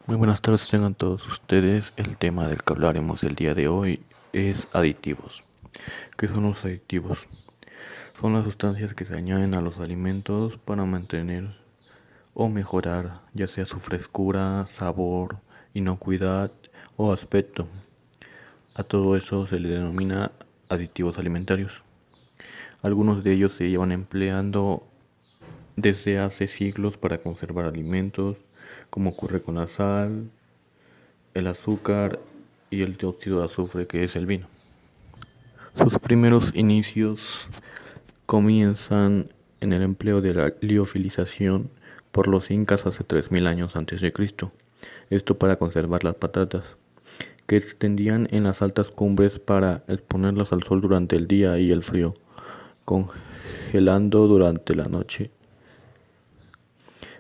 Muy buenas tardes tengan todos ustedes. El tema del que hablaremos el día de hoy es aditivos. ¿Qué son los aditivos? Son las sustancias que se añaden a los alimentos para mantener o mejorar ya sea su frescura, sabor, inocuidad o aspecto. A todo eso se le denomina aditivos alimentarios. Algunos de ellos se llevan empleando desde hace siglos para conservar alimentos, como ocurre con la sal, el azúcar y el dióxido de azufre, que es el vino. Sus primeros inicios comienzan en el empleo de la liofilización por los incas hace 3000 años antes de Cristo. Esto para conservar las patatas, que extendían en las altas cumbres para exponerlas al sol durante el día y el frío, congelando durante la noche,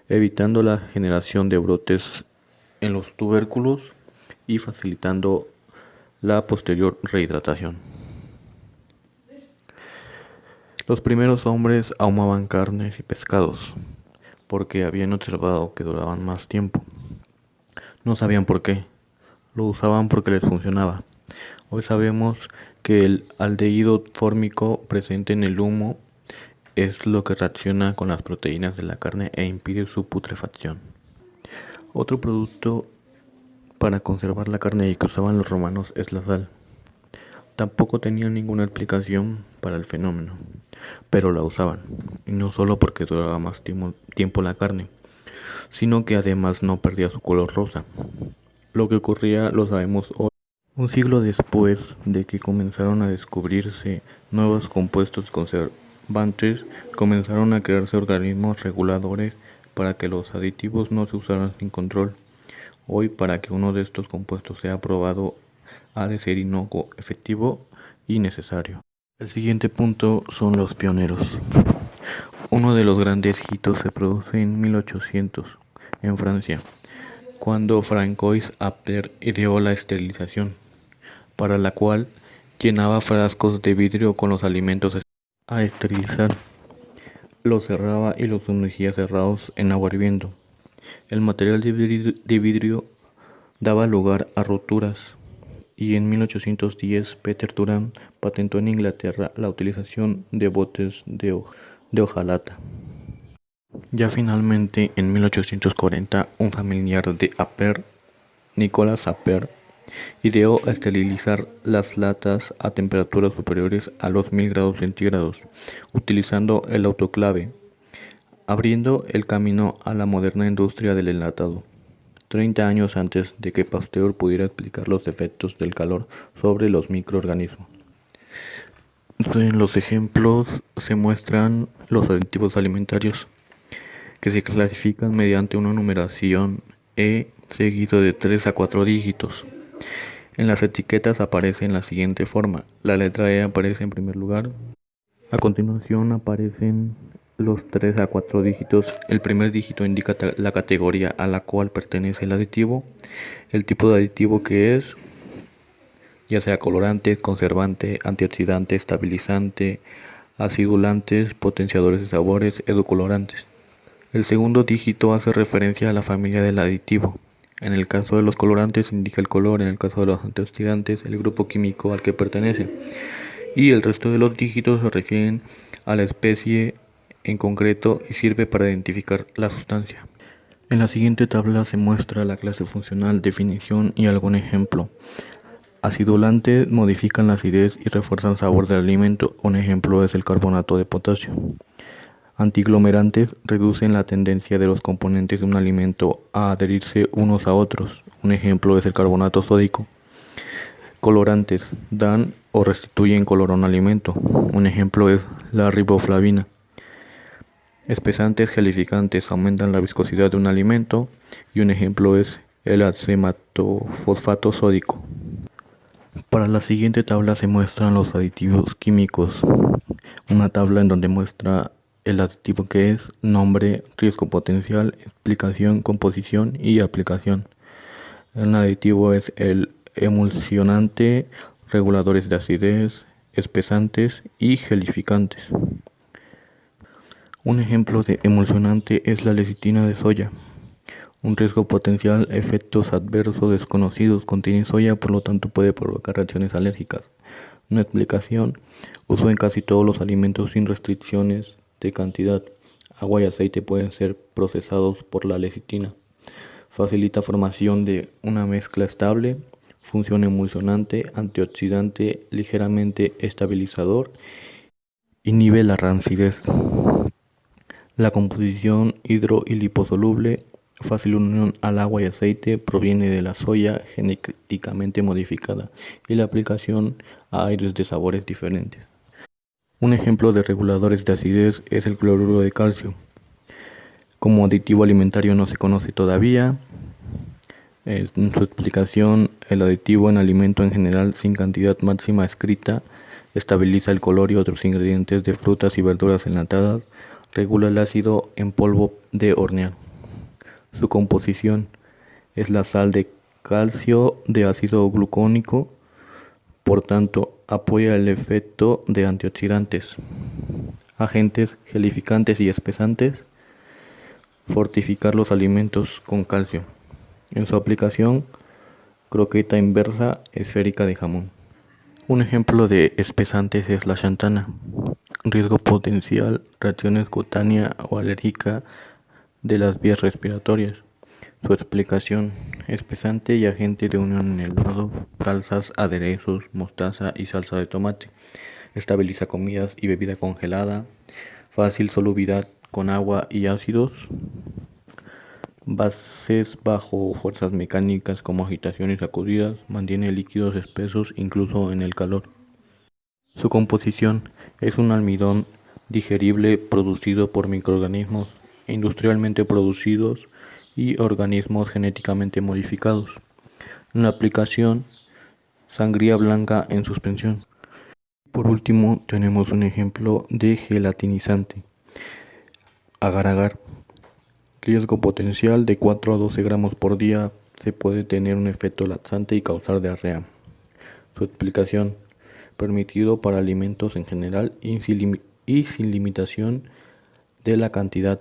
evitando la generación de brotes en los tubérculos y facilitando la posterior rehidratación. Los primeros hombres ahumaban carnes y pescados, porque habían observado que duraban más tiempo. No sabían por qué, lo usaban porque les funcionaba. Hoy sabemos que el aldehído fórmico presente en el humo es lo que reacciona con las proteínas de la carne e impide su putrefacción. Otro producto para conservar la carne y que usaban los romanos es la sal. Tampoco tenían ninguna explicación para el fenómeno, pero la usaban, y no solo porque duraba más tiempo la carne, sino que además no perdía su color rosa. Lo que ocurría lo sabemos hoy. Un siglo después de que comenzaron a descubrirse nuevos compuestos conservantes, comenzaron a crearse organismos reguladores para que los aditivos no se usaran sin control. Hoy, para que uno de estos compuestos sea aprobado, ha de ser inocuo, efectivo y necesario. El siguiente punto son los pioneros. Uno de los grandes hitos se produce en 1800 en Francia, cuando Francois Appert ideó la esterilización, para la cual llenaba frascos de vidrio con los alimentos a esterilizar, los cerraba y los sumergía cerrados en agua hirviendo. El material de vidrio daba lugar a roturas, y en 1810 Peter Durand patentó en Inglaterra la utilización de botes de hojalata. Ya finalmente, en 1840, un familiar de Appert, Nicolas Appert, ideó esterilizar las latas a temperaturas superiores a los 1000 grados centígrados, utilizando el autoclave, abriendo el camino a la moderna industria del enlatado. 30 años antes de que Pasteur pudiera explicar los efectos del calor sobre los microorganismos. En los ejemplos se muestran los aditivos alimentarios, que se clasifican mediante una numeración E seguido de 3 a 4 dígitos. En las etiquetas aparece en la siguiente forma: la letra E aparece en primer lugar, a continuación aparecen los 3 a 4 dígitos. El primer dígito indica la categoría a la cual pertenece el aditivo, el tipo de aditivo que es, ya sea colorante, conservante, antioxidante, estabilizante, acidulantes, potenciadores de sabores, edulcorantes. El segundo dígito hace referencia a la familia del aditivo. En el caso de los colorantes indica el color, en el caso de los antioxidantes el grupo químico al que pertenece, y el resto de los dígitos se refieren a la especie en concreto y sirve para identificar la sustancia. En la siguiente tabla se muestra la clase funcional, definición y algún ejemplo. Acidulantes modifican la acidez y refuerzan el sabor del alimento. Un ejemplo es el carbonato de potasio. Antiglomerantes reducen la tendencia de los componentes de un alimento a adherirse unos a otros. Un ejemplo es el carbonato sódico. Colorantes dan o restituyen color a un alimento. Un ejemplo es la riboflavina. Espesantes gelificantes aumentan la viscosidad de un alimento, y un ejemplo es el acetato-fosfato sódico. Para la siguiente tabla se muestran los aditivos químicos. Una tabla en donde muestra el aditivo que es, nombre, riesgo potencial, explicación, composición y aplicación. El aditivo es el emulsionante, reguladores de acidez, espesantes y gelificantes. Un ejemplo de emulsionante es la lecitina de soya. Un riesgo potencial, efectos adversos desconocidos. Contiene soya, por lo tanto puede provocar reacciones alérgicas. Una explicación, uso en casi todos los alimentos sin restricciones de cantidad. Agua y aceite pueden ser procesados por la lecitina. Facilita formación de una mezcla estable. Función emulsionante, antioxidante, ligeramente estabilizador. Inhibe la rancidez. La composición hidro y liposoluble, fácil unión al agua y aceite, proviene de la soya genéticamente modificada y la aplicación a aires de sabores diferentes. Un ejemplo de reguladores de acidez es el cloruro de calcio. Como aditivo alimentario no se conoce todavía. En su explicación, el aditivo en alimento en general sin cantidad máxima escrita estabiliza el color y otros ingredientes de frutas y verduras enlatadas. Regula el ácido en polvo de hornear. Su composición es la sal de calcio de ácido glucónico, por tanto apoya el efecto de antioxidantes, agentes gelificantes y espesantes, fortificar los alimentos con calcio. En su aplicación, croqueta inversa esférica de jamón. Un ejemplo de espesantes es la xanthana. Riesgo potencial, reacciones cutánea o alérgica de las vías respiratorias. Su explicación, espesante y agente de unión en el helado, salsas, aderezos, mostaza y salsa de tomate. Estabiliza comidas y bebida congelada. Fácil solubilidad con agua y ácidos. Bases bajo fuerzas mecánicas como agitación y sacudidas. Mantiene líquidos espesos incluso en el calor. Su composición es un almidón digerible producido por microorganismos industrialmente producidos y organismos genéticamente modificados. La aplicación, sangría blanca en suspensión. Por último, tenemos un ejemplo de gelatinizante. Agar-agar. Riesgo potencial de 4 a 12 gramos por día. Se puede tener un efecto laxante y causar diarrea. Su explicación, permitido para alimentos en general y sin limitación de la cantidad.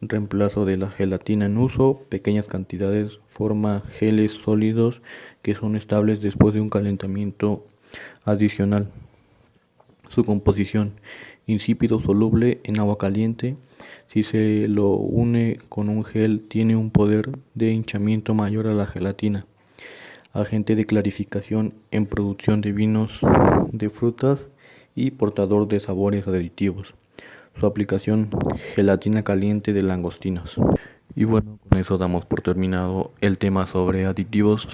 Reemplazo de la gelatina en uso, pequeñas cantidades, forma geles sólidos que son estables después de un calentamiento adicional. Su composición, insípido soluble en agua caliente. Si se lo une con un gel, tiene un poder de hinchamiento mayor a la gelatina. Agente de clarificación en producción de vinos de frutas y portador de sabores aditivos. Su aplicación, gelatina caliente de langostinos. Y bueno, con eso damos por terminado el tema sobre aditivos.